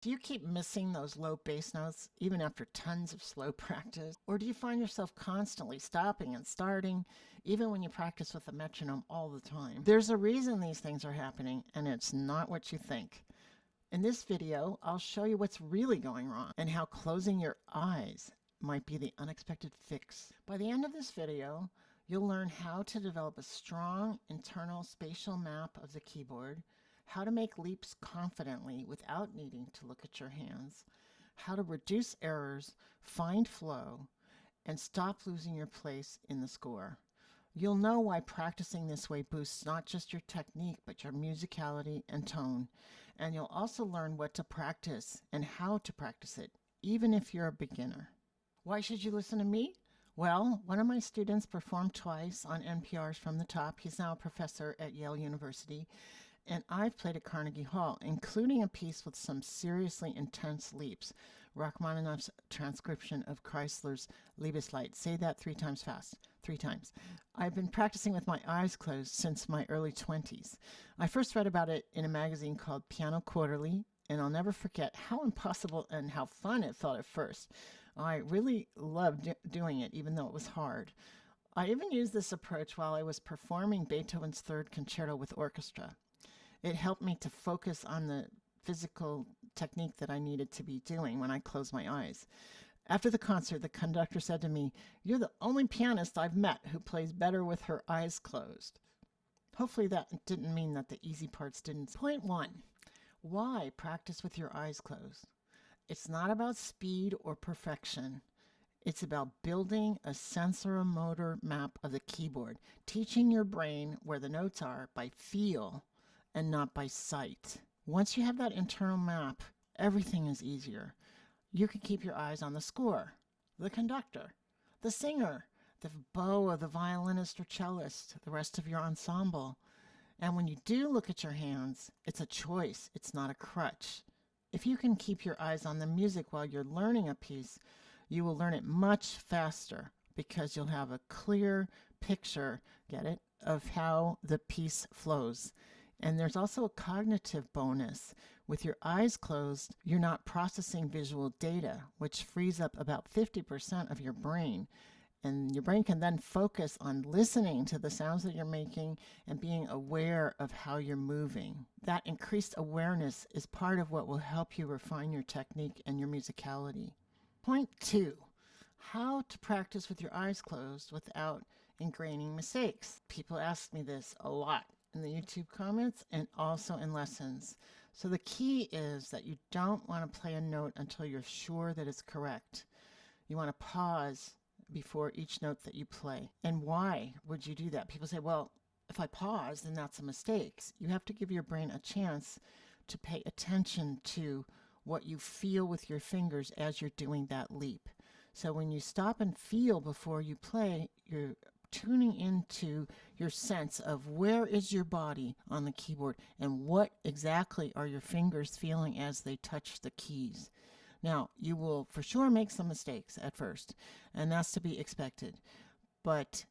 Do you keep missing those low bass notes even after tons of slow practice? Or do you find yourself constantly stopping and starting even when you practice with a metronome all the time? There's a reason these things are happening, and it's not what you think. In this video, I'll show you what's really going wrong and how closing your eyes might be the unexpected fix. By the end of this video, you'll learn how to develop a strong internal spatial map of the keyboard, how to make leaps confidently without needing to look at your hands, how to reduce errors, find flow, and stop losing your place in the score. You'll know why practicing this way boosts not just your technique, but your musicality and tone. And you'll also learn what to practice and how to practice it, even if you're a beginner. Why should you listen to me? Well, one of my students performed twice on NPR's From the Top. He's now a professor at Yale University. And I've played at Carnegie Hall, including a piece with some seriously intense leaps. Rachmaninoff's transcription of Kreisler's Liebeslied. Say that 3 times fast. 3 times. I've been practicing with my eyes closed since my early 20s. I first read about it in a magazine called Piano Quarterly, and I'll never forget how impossible and how fun it felt at first. I really loved doing it, even though it was hard. I even used this approach while I was performing Beethoven's Third Concerto with orchestra. It helped me to focus on the physical technique that I needed to be doing when I closed my eyes. After the concert, the conductor said to me, "You're the only pianist I've met who plays better with her eyes closed." Hopefully that didn't mean that the easy parts didn't. Point 1. Why practice with your eyes closed? It's not about speed or perfection. It's about building a sensoromotor map of the keyboard, teaching your brain where the notes are by feel and not by sight. Once you have that internal map, everything is easier. You can keep your eyes on the score, the conductor, the singer, the bow of the violinist or cellist, the rest of your ensemble. And when you do look at your hands, it's a choice, it's not a crutch. If you can keep your eyes on the music while you're learning a piece, you will learn it much faster because you'll have a clear picture, get it, of how the piece flows. And there's also a cognitive bonus. With your eyes closed, you're not processing visual data, which frees up about 50% of your brain. And your brain can then focus on listening to the sounds that you're making and being aware of how you're moving. That increased awareness is part of what will help you refine your technique and your musicality. Point 2. How to practice with your eyes closed without ingraining mistakes. People ask me this a lot in the YouTube comments and also in lessons. So the key is that you don't want to play a note until you're sure that it's correct. You want to pause before each note that you play. And why would you do that? People say, well, if I pause, then that's a mistake. You have to give your brain a chance to pay attention to what you feel with your fingers as you're doing that leap. So when you stop and feel before you play, you're tuning into your sense of where is your body on the keyboard and what exactly are your fingers feeling as they touch the keys. Now, you will for sure make some mistakes at first, and that's to be expected. But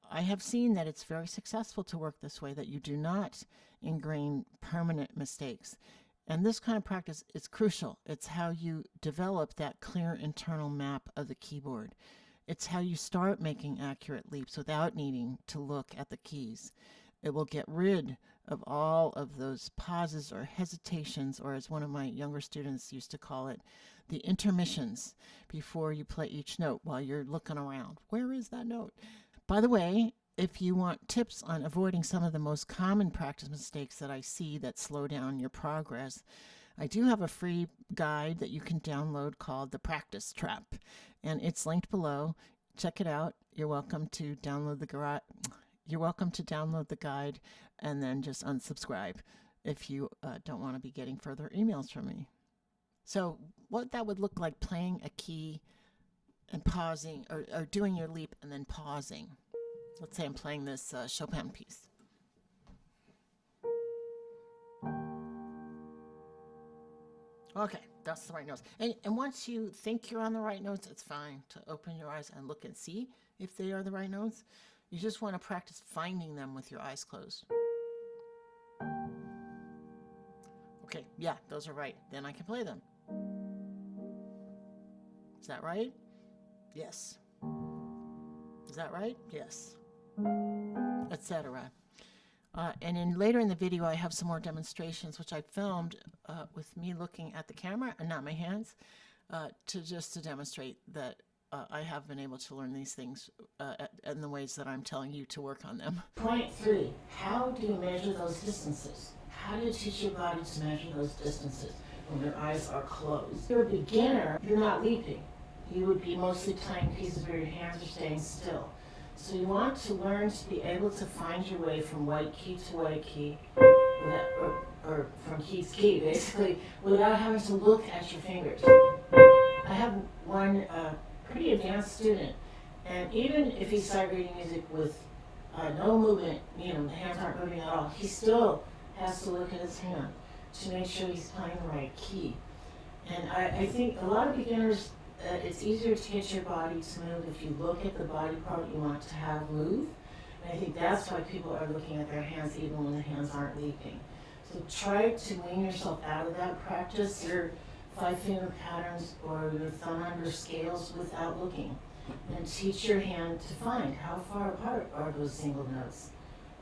I have seen that it's very successful to work this way, that you do not ingrain permanent mistakes. And this kind of practice is crucial. It's how you develop that clear internal map of the keyboard. It's how you start making accurate leaps without needing to look at the keys. It will get rid of all of those pauses or hesitations, or as one of my younger students used to call it, the intermissions before you play each note while you're looking around. Where is that note? By the way, if you want tips on avoiding some of the most common practice mistakes that I see that slow down your progress, I do have a free guide that you can download called The Practice Trap, and it's linked below. Check it out. You're welcome to download the guide and then just unsubscribe if you don't want to be getting further emails from me. So what that would look like playing a key and pausing, or doing your leap and then pausing. Let's say I'm playing this Chopin piece. Okay, that's the right notes. And once you think you're on the right notes, it's fine to open your eyes and look and see if they are the right notes. You just want to practice finding them with your eyes closed. Okay, yeah, those are right. Then I can play them. Is that right? Yes. Is that right? Yes. Etc. And later in the video, I have some more demonstrations, which I filmed with me looking at the camera and not my hands, to demonstrate that I have been able to learn these things in the ways that I'm telling you to work on them. Point 3, how do you measure those distances? How do you teach your body to measure those distances when your eyes are closed? If you're a beginner, you're not leaping. You would be mostly playing pieces where your hands are staying still. So you want to learn to be able to find your way from white key to white key, or from key to key, basically, without having to look at your fingers. I have one pretty advanced student, and even if he started reading music with no movement, the hands aren't moving at all, he still has to look at his hand to make sure he's playing the right key. And I think a lot of beginners, it's easier to get your body to move if you look at the body part you want to have move. And I think that's why people are looking at their hands even when the hands aren't leaping. So try to wean yourself out of that. Practice your 5-finger patterns or your thumb under scales without looking. And teach your hand to find how far apart are those single notes.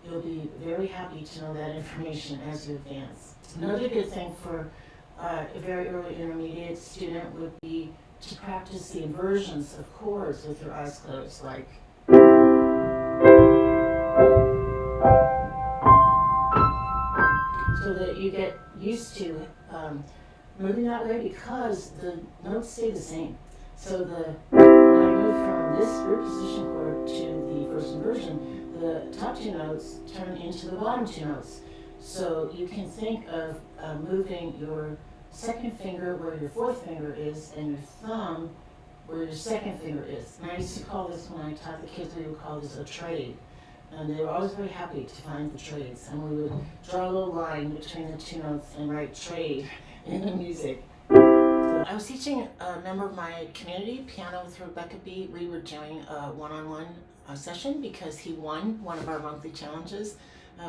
You'll be very happy to know that information as you advance. Another good thing for a very early intermediate student would be to practice the inversions of chords with your eyes closed, like so that you get used to moving that way, because the notes stay the same. So when I move from this root position chord to the first inversion, the top 2 notes turn into the bottom 2 notes. So you can think of moving your second finger where your 4th finger is, and your thumb where your 2nd finger is. And I used to call this, when I taught the kids, we would call this a trade. And they were always very happy to find the trades. And we would draw a little line between the 2 notes and write trade in the music. So I was teaching a member of my community piano with Rebecca B. We were doing a one-on-one session because he won one of our monthly challenges.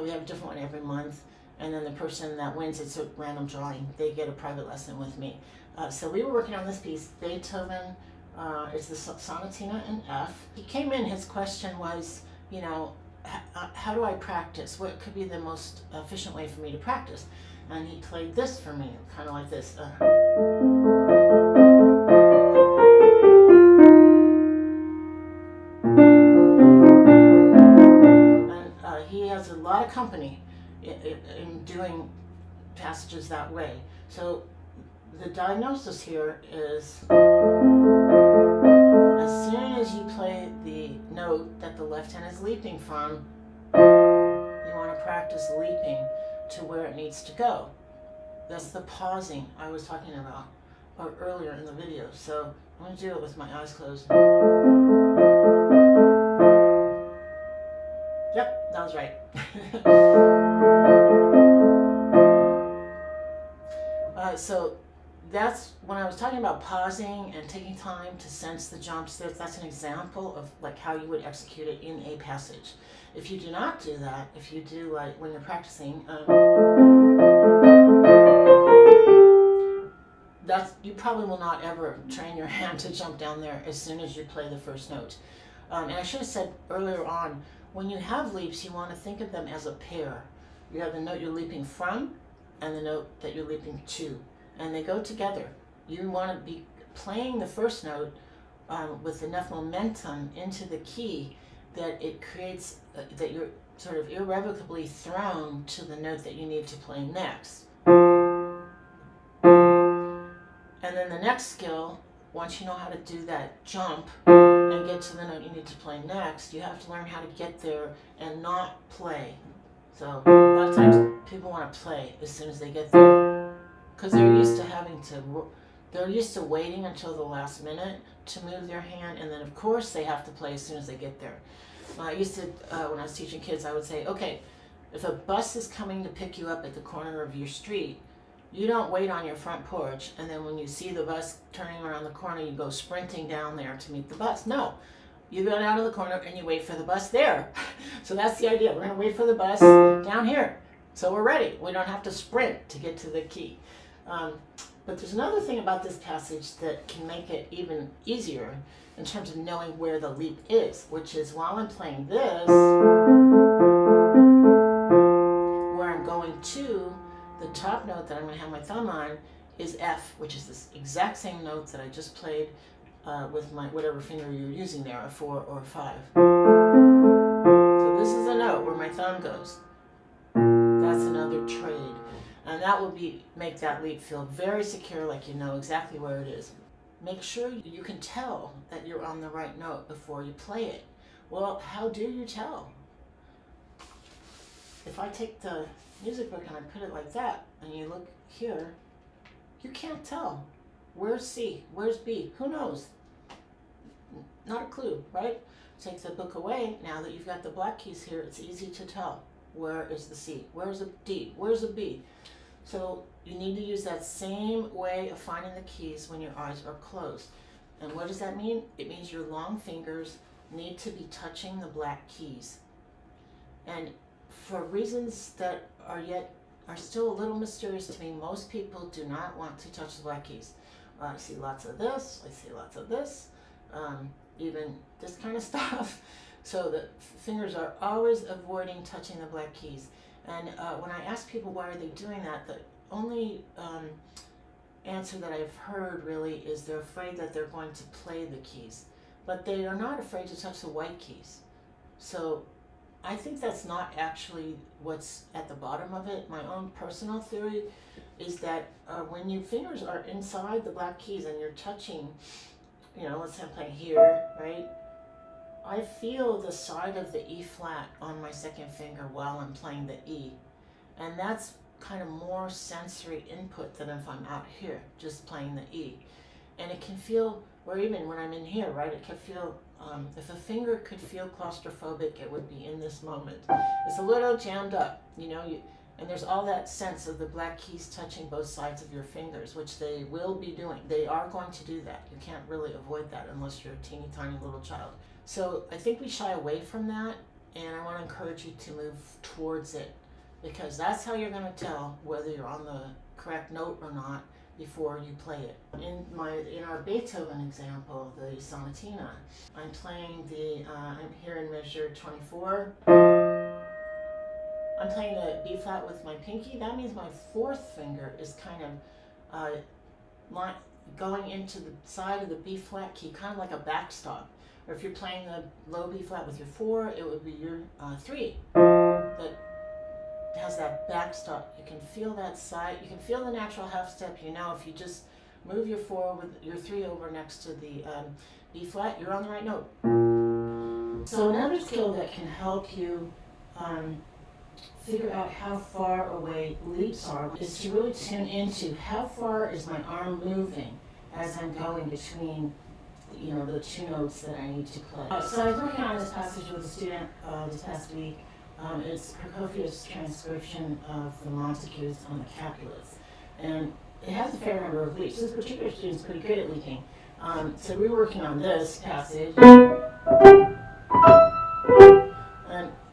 We have a different one every month. And then the person that wins, it's a random drawing. They get a private lesson with me. So we were working on this piece. Beethoven, it's the Sonatina in F. He came in, his question was, how do I practice? What could be the most efficient way for me to practice? And he played this for me, kind of like this. And he has a lot of company in doing passages that way. So the diagnosis here is, as soon as you play the note that the left hand is leaping from, you want to practice leaping to where it needs to go. That's the pausing I was talking about earlier in the video. So I'm going to do it with my eyes closed. Yep, that was right. So that's when I was talking about pausing and taking time to sense the jumps. That's an example of like how you would execute it in a passage. If you do not do that, if you do like when you're practicing, you probably will not ever train your hand to jump down there as soon as you play the first note. And I should have said earlier on, when you have leaps, you want to think of them as a pair. You have the note you're leaping from and the note that you're leaping to, and they go together. You want to be playing the first note with enough momentum into the key that it creates, that you're sort of irrevocably thrown to the note that you need to play next. And then the next skill, once you know how to do that jump and get to the note you need to play next, you have to learn how to get there and not play. So a lot of times people want to play as soon as they get there because they're used to they're used to waiting until the last minute to move their hand, and then of course they have to play as soon as they get there. I used to, when I was teaching kids, I would say, okay, if a bus is coming to pick you up at the corner of your street, you don't wait on your front porch, and then when you see the bus turning around the corner, you go sprinting down there to meet the bus. No, you go down to the corner and you wait for the bus there. So that's the idea. We're going to wait for the bus down here. So we're ready. We don't have to sprint to get to the key. But there's another thing about this passage that can make it even easier in terms of knowing where the leap is, which is while I'm playing this, where I'm going to, the top note that I'm going to have my thumb on is F, which is this exact same note that I just played with my whatever finger you're using there, a 4 or a 5. So this is a note where my thumb goes. That's another trade. And that will make that leap feel very secure, like you know exactly where it is. Make sure you can tell that you're on the right note before you play it. Well, how do you tell? If I take the music book and I put it like that, and you look here, you can't tell. Where's C? Where's B? Who knows? Not a clue, right? Take the book away. Now that you've got the black keys here, it's easy to tell. Where is the C? Where's the D? Where's the B? So you need to use that same way of finding the keys when your eyes are closed. And what does that mean? It means your long fingers need to be touching the black keys. And for reasons that are still a little mysterious to me, most people do not want to touch the black keys. I see lots of this, I see lots of this, even this kind of stuff. So the fingers are always avoiding touching the black keys. And when I ask people why are they doing that, the only answer that I've heard really is they're afraid that they're going to play the keys. But they are not afraid to touch the white keys. So I think that's not actually what's at the bottom of it. My own personal theory is that when your fingers are inside the black keys and you're touching, let's say I'm playing here, right? I feel the side of the E flat on my second finger while I'm playing the E. And that's kind of more sensory input than if I'm out here just playing the E. And it can feel, or even when I'm in here, right, it can feel, if a finger could feel claustrophobic, it would be in this moment. It's a little jammed up, and there's all that sense of the black keys touching both sides of your fingers, which they will be doing. They are going to do that. You can't really avoid that unless you're a teeny tiny little child. So I think we shy away from that, and I want to encourage you to move towards it, because that's how you're going to tell whether you're on the correct note or not before you play it. In our Beethoven example, the sonatina, I'm playing I'm here in measure 24. I'm playing the B flat with my pinky. That means my fourth finger is kind of going into the side of the B flat key, kind of like a backstop. Or if you're playing the low B flat with your 4, it would be your 3 that has that backstop. You can feel that side. You can feel the natural half step. If you just move your 4 with your 3 over next to the B flat, you're on the right note. So another skill that can help you figure out how far away leaps are is to really tune into how far is my arm moving as I'm going between the 2 notes that I need to play. So I was working on this passage with a student this past week. It's Prokofiev's transcription of the Montagues on the Capulets. And it has a fair number of leaps. This particular student's pretty good at leaping. So we were working on this passage. And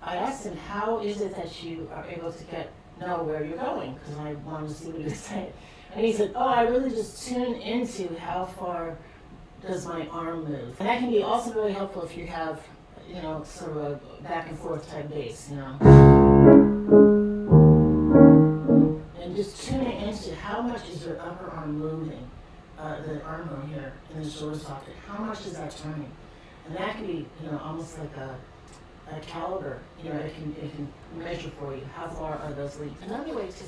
I asked him, how is it that you are able to know where you're going? Because I wanted to see what he would say. And he said, I really just tune into how far does my arm move. And that can be also really helpful if you have, sort of a back and forth type bass, And just tuning into how much is your upper arm moving, the arm bone here in the shoulder socket, how much is that turning? And that can be, almost like a caliber, it can measure for you how far are those leaps. Another way to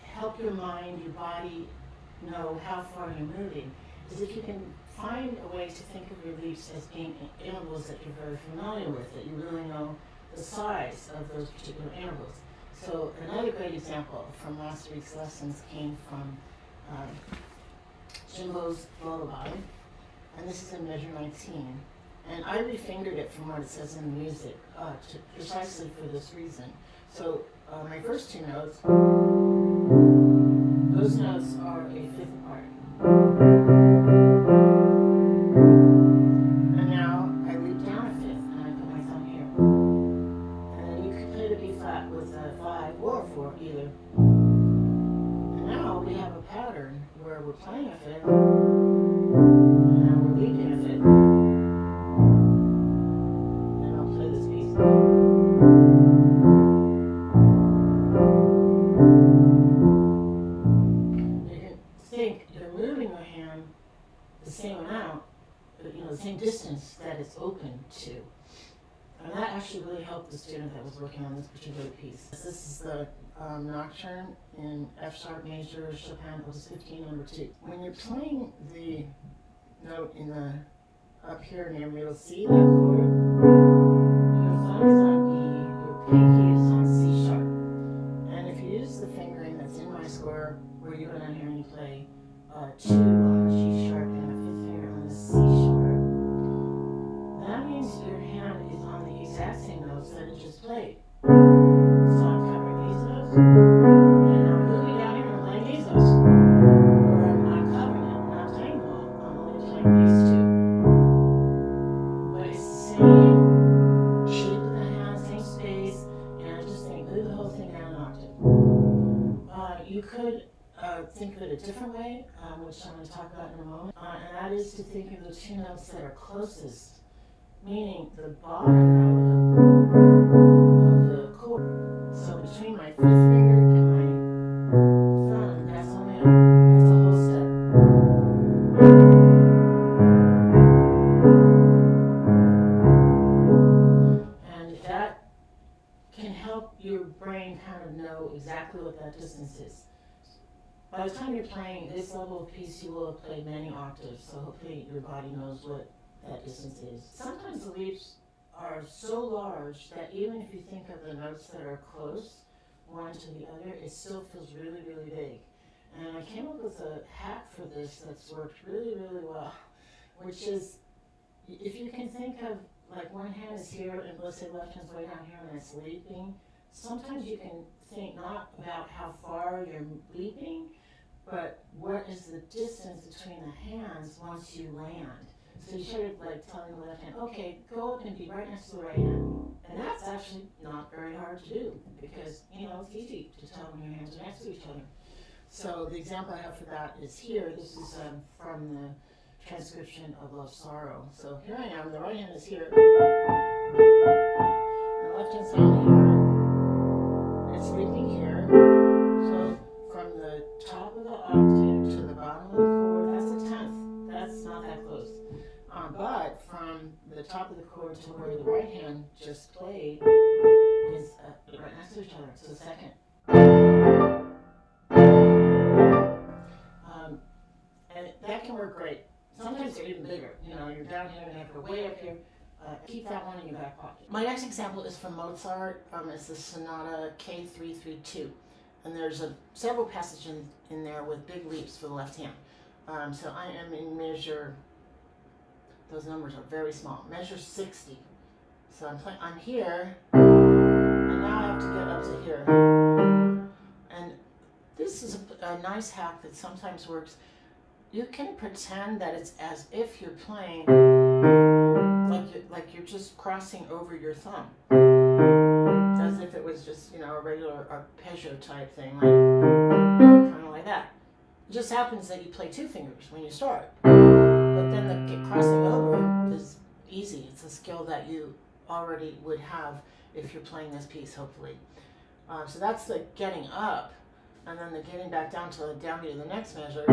help your mind, your body know how far you're moving is if you can find a way to think of your leaps as being intervals that you're very familiar with, that you really know the size of those particular intervals. So another great example from last week's lessons came from Jimbo's Lullaby, and this is in measure 19. And I refingered it from what it says in the music, precisely for this reason. So my first 2 notes, those notes are a 5th part. And now I leap down a 5th, and I put my thumb here. And then you can play the B flat with a 5 or a 4 fifth, and now we're leaping a fifth. Then I'll play this piece. You can think you're moving your hand the same amount, but the same distance that it's open to. And that actually really helped the student that was working on this particular piece. This is the Nocturne in F sharp major, Chopin opus 15 number 2. When you're playing the note in the up here near middle C, that chord, your thumb is on E, your pinky is on C sharp. And if you use the fingering that's in my score, where you go down here and you play 2 on the G sharp and a fifth finger on the C sharp, that means your hand is on the exact same notes that it just played. So I'm covering these notes, and I'm moving down here and playing these notes. Or I'm not covering it, I'm not playing them all, I'm only playing these two. But it's the same shape of the hand, same space, and I just think, move the whole thing down an octave. You could think of it a different way, which I'm going to talk about in a moment, and that is to think of the two notes that are closest, meaning the bottom note of the chord. So between my fifth finger and my thumb, that's only that's a whole step. And that can help your brain kind of know exactly what that distance is. By the time you're playing this level of piece, you will have played many octaves, so hopefully your body knows what that distance is. Sometimes the leaps are so large that even if you think of the notes that are close, one to the other, it still feels really, really big. And I came up with a hack for this that's worked really, really well, which is, if you can think of, like, one hand is here, and let's say left hand's way down here and it's leaping, sometimes you can think not about how far you're leaping, but what is the distance between the hands once you land. So you should have, like, telling the left hand, okay, go up and be right next to the right hand. And that's actually not very hard to do because, it's easy to tell when your hands are next to each other. So the example I have for that is here. This is from the transcription of Love Sorrow. So here I am, the right hand is here. And the left hand's down here. It's leaping here. So from the top of the octave to the bottom of the chord, that's a tenth. That's not that close. But from the top of the chord to where the right hand just played is right next to each other. It's a second. And that can work great. Sometimes they're even bigger. You're down here and you have to go way up here. Keep that one in your back pocket. My next example is from Mozart. It's the Sonata K332. And there's several passages in there with big leaps for the left hand. So I am in measure, those numbers are very small, measure 60. So I'm here, and now I have to get up to here. And this is a nice hack that sometimes works. You can pretend that it's as if you're playing like you're just crossing over your thumb, as if it was just a regular arpeggio type thing, like kind of like that. It just happens that you play two fingers when you start, but then the crossing over is easy. It's a skill that you already would have if you're playing this piece, hopefully. So that's the getting up, and then the getting back down to the downbeat of the next measure.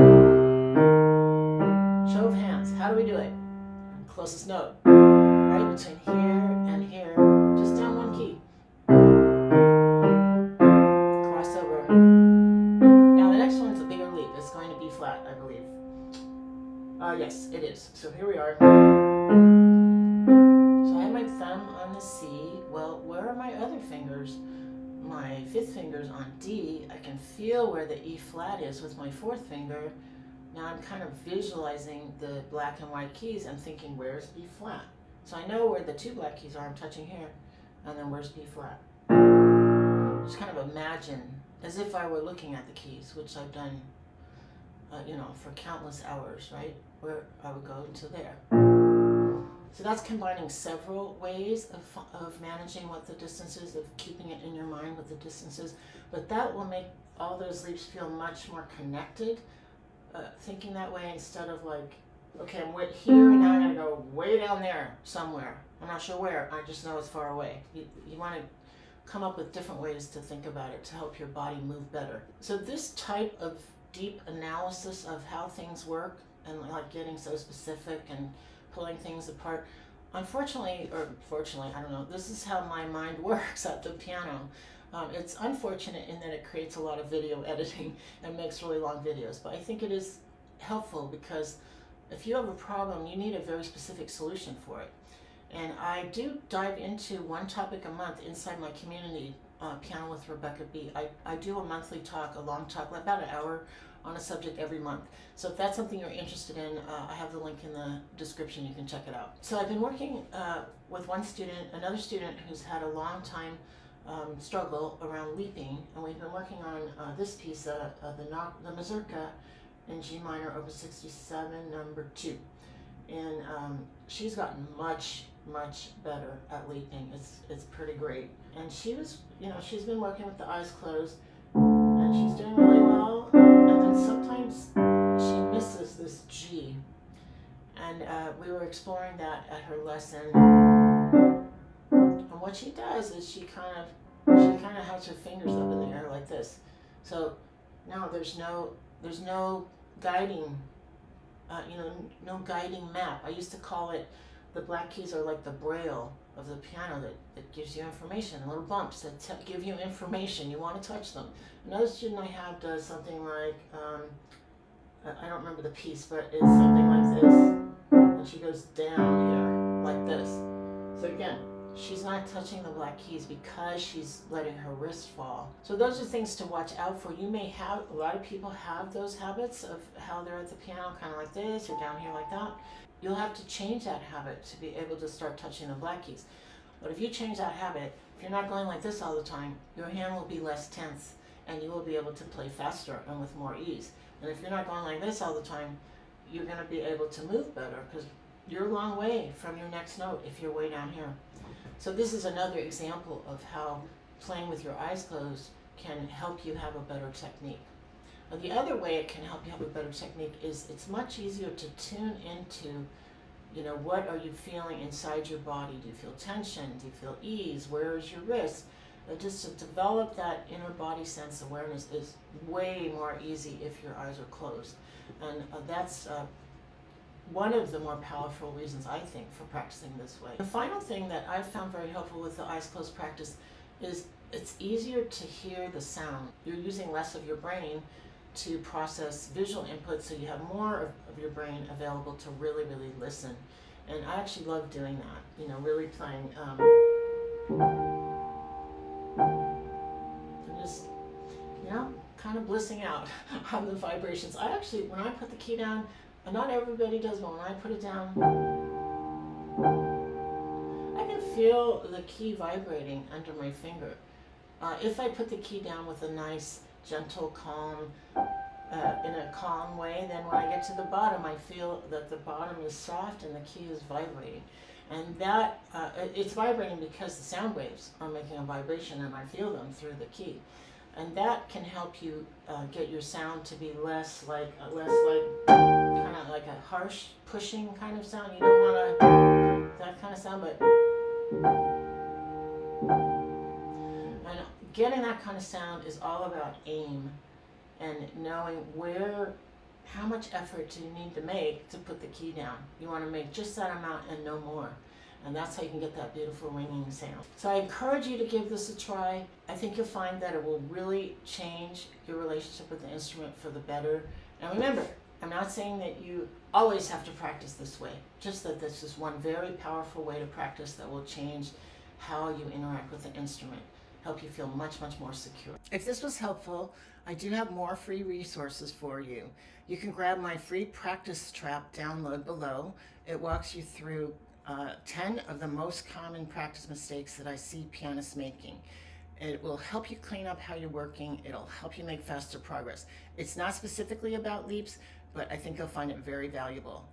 Show of hands. How do we do it? Closest note. Right between here and here. Just down one key. Crossover. Now the next one's a bigger leap. It's going to be flat, I believe. Yes, it is. So here we are. So I have my thumb on the C. Well, where are my other fingers? My fifth finger's on D. I can feel where the E flat is with my fourth finger. Now I'm kind of visualizing the black and white keys and thinking, where's B flat? So I know where the two black keys are. I'm touching here. And then where's B flat? Just kind of imagine as if I were looking at the keys, which I've done, for countless hours, right? Where I would go to there. So that's combining several ways of managing what the distance is, of keeping it in your mind what the distance is. But that will make all those leaps feel much more connected. thinking that way instead of like, okay, I'm way here and now I'm gonna go way down there somewhere. I'm not sure where, I just know it's far away. You want to come up with different ways to think about it to help your body move better. So this type of deep analysis of how things work and like getting so specific and pulling things apart, unfortunately, or fortunately, I don't know, this is how my mind works at the piano. It's unfortunate in that it creates a lot of video editing and makes really long videos, but I think it is helpful because if you have a problem, you need a very specific solution for it. And I do dive into one topic a month inside my community, Piano with Rebecca B. I do a monthly talk, a long talk, about an hour on a subject every month. So if that's something you're interested in, I have the link in the description, you can check it out. So I've been working with one student, another student who's had a long time struggle around leaping, and we've been working on this piece, the Mazurka in G minor, Opus 67, number 2. And she's gotten much better at leaping. It's pretty great. And she was, she's been working with the eyes closed, and she's doing really well. And then sometimes she misses this G. And we were exploring that at her lesson. And what she does is she kind of has her fingers up in the air like this. So now there's no guiding, no guiding map. I used to call it, the black keys are like the braille of the piano that gives you information, little bumps that give you information. You want to touch them. Another student I have does something like, I don't remember the piece, but it's something like this. And she goes down here like this. So again, she's not touching the black keys because she's letting her wrist fall. So those are things to watch out for. You may have, a lot of people have those habits of how they're at the piano, kind of like this, or down here like that. You'll have to change that habit to be able to start touching the black keys. But if you change that habit, if you're not going like this all the time, your hand will be less tense and you will be able to play faster and with more ease. And if you're not going like this all the time, you're going to be able to move better because you're a long way from your next note if you're way down here. So this is another example of how playing with your eyes closed can help you have a better technique. Now, the other way it can help you have a better technique is it's much easier to tune into, what are you feeling inside your body? Do you feel tension? Do you feel ease? Where is your wrist? Just to develop that inner body sense awareness is way more easy if your eyes are closed. And that's one of the more powerful reasons, I think, for practicing this way. The final thing that I've found very helpful with the eyes closed practice is it's easier to hear the sound. You're using less of your brain to process visual input, so you have more of your brain available to really listen. And I actually love doing that, really playing, and just, kind of blissing out on the vibrations. I actually, when I put the key down, not everybody does, but when I put it down, I can feel the key vibrating under my finger. If I put the key down with a nice, gentle, calm, in a calm way, then when I get to the bottom, I feel that the bottom is soft and the key is vibrating. And that, it's vibrating because the sound waves are making a vibration and I feel them through the key. And that can help you get your sound to be less like kind of like a harsh pushing kind of sound. You don't want that kind of sound, but and getting that kind of sound is all about aim and knowing how much effort do you need to make to put the key down. You want to make just that amount and no more. And that's how you can get that beautiful ringing sound. So I encourage you to give this a try. I think you'll find that it will really change your relationship with the instrument for the better. And remember, I'm not saying that you always have to practice this way, just that this is one very powerful way to practice that will change how you interact with the instrument, help you feel much more secure. If this was helpful, I do have more free resources for you. You can grab my free practice trap download below. It walks you through 10 of the most common practice mistakes that I see pianists making. It will help you clean up how you're working. It'll help you make faster progress. It's not specifically about leaps, but I think you'll find it very valuable.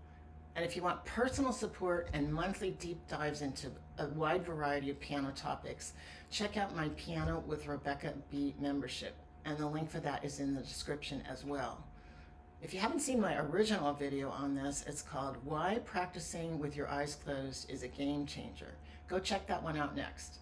And if you want personal support and monthly deep dives into a wide variety of piano topics, check out my Piano with Rebecca B membership. And the link for that is in the description as well. If you haven't seen my original video on this, it's called Why Practicing with Your Eyes Closed is a Game Changer. Go check that one out next.